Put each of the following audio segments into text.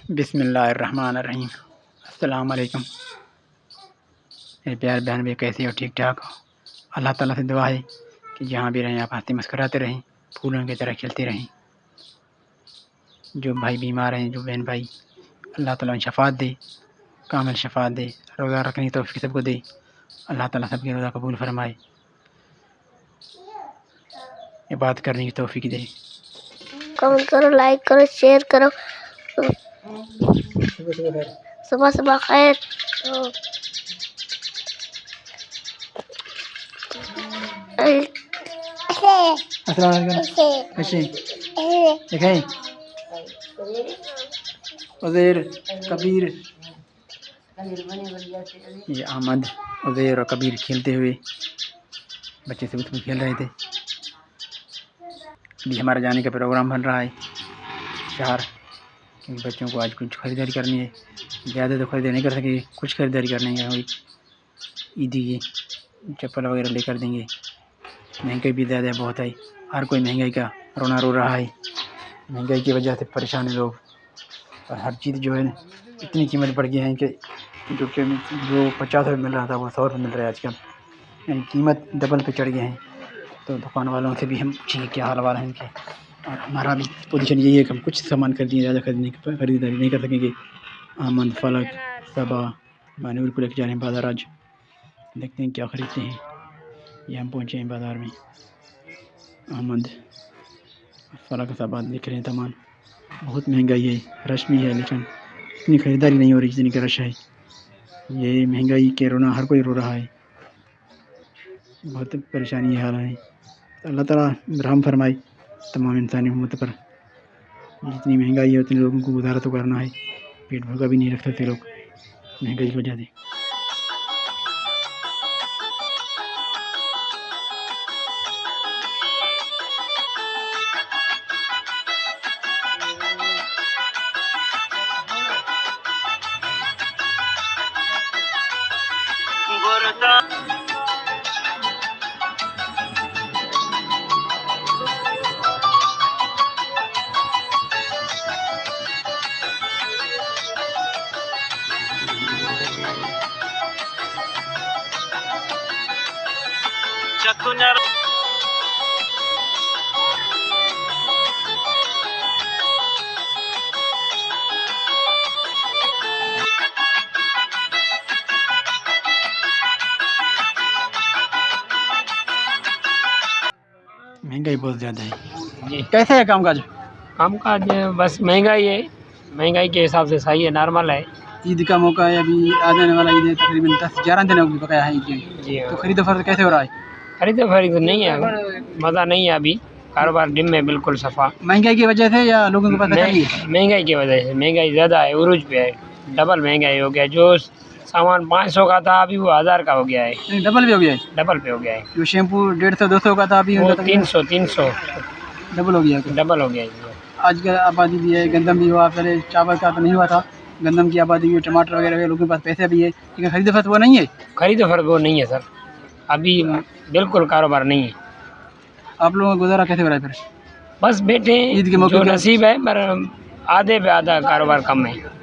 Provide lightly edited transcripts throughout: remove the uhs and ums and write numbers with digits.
बिस्मिल्लाहिर्रहमानिर्रहीम। अस्सलाम वालेकुम। मेरे प्यारे बहन भाई, कैसे हो? ठीक ठाक हो? अल्लाह ताला से दुआ है कि जहाँ भी रहें आप हंसते मुस्कुराते रहें, फूलों की तरह खिलते रहें। जो भाई बीमार हैं, जो बहन भाई, अल्लाह ताला उन्हें शफ़ात दे, कामिल शफ़ात दे, रोज़ा रखने की तौफ़ीक सबको दे। अल्लाह ताला सबकी रोज़ा कबूल फरमाए, इबादत करने की तौफ़ीक दे। कमेंट करो, लाइक करो, शेयर करो। सुबह सुबह खैर। उज़ैर, कबीर, ये अहमद, उज़ैर और कबीर खेलते हुए बच्चे से उसमें खेल रहे थे। अभी हमारा जाने का प्रोग्राम बन रहा है शहर, क्योंकि बच्चों को आज कुछ ख़रीदारी करनी है। ज़्यादा तो ख़रीदारी नहीं कर सकेंगे, कुछ ख़रीदारी करनी है। वही ईदी की चप्पल वगैरह लेकर देंगे। महंगाई भी ज़्यादा बहुत है, हर कोई महंगाई का रोना रो रहा है। महंगाई की वजह से परेशान है लोग, और हर चीज़ जो है इतनी कीमत बढ़ गई है कि जो 50 रुपये मिल रहा था वो 100 रुपये मिल रहा है आजकल, यानी कीमत डबल पे चढ़ गए हैं। तो दुकान वालों से भी हम पूछेंगे क्या हाल वाल है इनके, और हमारा भी पोजीशन यही है कि हम कुछ सामान खरीदेंगे, ज़्यादा खरीदारी नहीं कर सकेंगे। आमद, फलक, सबा, मानूर को लेकर जा रहे हैं बाज़ार आज, देखते हैं क्या ख़रीदते हैं। ये हम पहुँचे हैं बाज़ार में, अहमद, फलक, सबा देख रहे हैं सामान। बहुत महंगाई है, रश भी है, लेकिन इतनी ख़रीदारी नहीं हो रही जितनी का रश है। ये महंगाई के रोना हर कोई रो रहा है, बहुत परेशानी हाल है। अल्लाह ताला रहम फरमाए तमाम इंसानी उम्मत पर। जितनी महंगाई है उतने लोगों को गुजारा तो करना है, पेट भूखा भी नहीं रख सकते लोग महंगाई की वजह से। महंगाई बहुत ज़्यादा है जी। कैसे है कामकाज? कामकाज बस महंगाई है, महंगाई के हिसाब से सही है, नॉर्मल है। ईद का मौका है, अभी आ जाने वाला ईद है, तकरीबन 10-11 दिन होगी बकाया है ईद के। जी हाँ। तो खरीदो फरोख्त कैसे हो रहा है? खरीदो फरीद नहीं है, मज़ा नहीं है अभी, कारोबार डिम में बिल्कुल सफ़ा। महंगाई की वजह से या लोगों के पास पैसा नहीं है? महंगाई की वजह से, महंगाई ज़्यादा है, उरूज पे है, डबल महंगाई हो गया। जो सामान 500 का था अभी वो 1000 का हो गया है। नहीं, डबल भी हो गया है? डबल पे हो गया है। जो शैम्पू 150-200 का था अभी वो 300 डबल हो गया है। डबल हो गया है। आज का आबादी भी है, गंदम भी हुआ, पहले चावल का तो नहीं हुआ था, गंदम की आबादी भी, टमाटर वगैरह है, लोगों के पास पैसे भी है, लेकिन खरीदो फरोख्त वो नहीं है। खरीदो फरोख्त वो नहीं है सर, अभी बिल्कुल कारोबार नहीं है। आप लोगों का गुजारा कैसे हो रहा है फिर? बस बैठे हैं, ईद के मौके जो पे नसीब है, पर आधे पे आधा कारोबार कम है।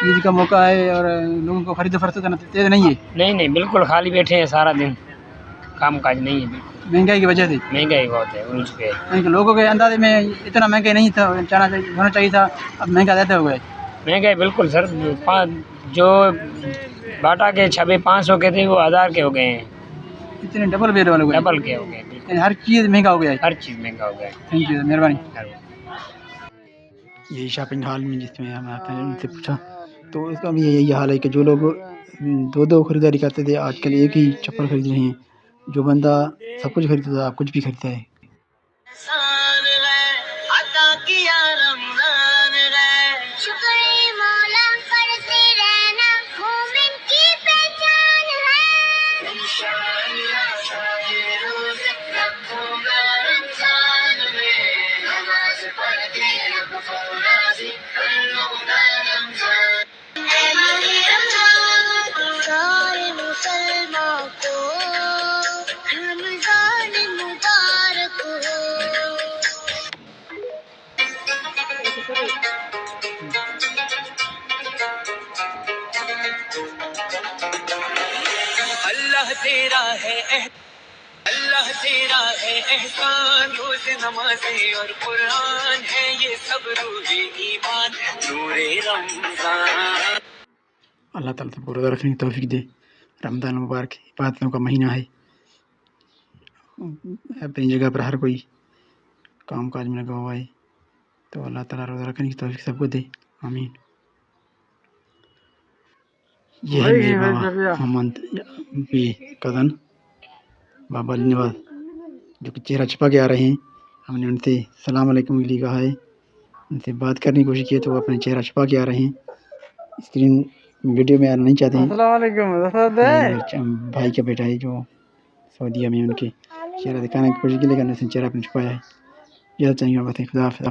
ईद का मौका है और लोगों को खरीदो फरोख्त करना तेज नहीं है। नहीं बिल्कुल खाली बैठे हैं सारा दिन, काम काज नहीं है बिल्कुल, महंगाई की वजह से। महंगाई बहुत है, उरूज पे है। नहीं, लोगों के अंदाजे में इतना महंगाई नहीं था, होना चाहिए था, अब महंगा ज़्यादा हो गया है। महंगाई बिल्कुल सर, जो बाटा के छबे 500 के थे वो 1000 के हो गए हैं, इतने डबल बेड वाले हो गए, डबल के हो गए, यानी हर चीज़ महंगा हो गया है। हर चीज़ महंगा हो गया है। थैंक यू, मेहरबानी। यही शॉपिंग हॉल में जिसमें हम आते हैं उनसे पूछा, तो इसका भी यही हाल है कि जो लोग दो खरीदारी करते थे आजकल एक ही चप्पल खरीद रहे हैं। जो बंदा सब कुछ खरीदता था, आप कुछ भी खरीदता है। तेरा है अल्लाह तेरा है एहसान, रोज़ नमाज़ें और कुरान है ये सब रूहे ईमान नूरे रमज़ान। अल्लाह ताला सबको रोज़ा रखने की तौफीक दे। रमज़ान मुबारक इबादतों का महीना है। अपनी जगह पर हर कोई काम काज में लगा हुआ है, तो अल्लाह ताला रोज़ा रखने की तौफीक सबको दे, आमीन। ये है मेरे बाबा मोहम्मद भी कज़न बाबा अली नवाज, जो कि चेहरा छुपा के आ रहे हैं। हमने उनसे सलाम अलैकुम के लिए कहा है, उनसे बात करने की कोशिश की तो वो अपने चेहरा छुपा के आ रहे हैं, स्क्रीन वीडियो में आना नहीं चाहते हैं। भाई का बेटा है जो सऊदीया में, उनके चेहरा दिखाने की कोशिश की लेकिन उसने चेहरा अपने छुपाया है। यह चाहिए बात है। खुदा हाफ़िज़।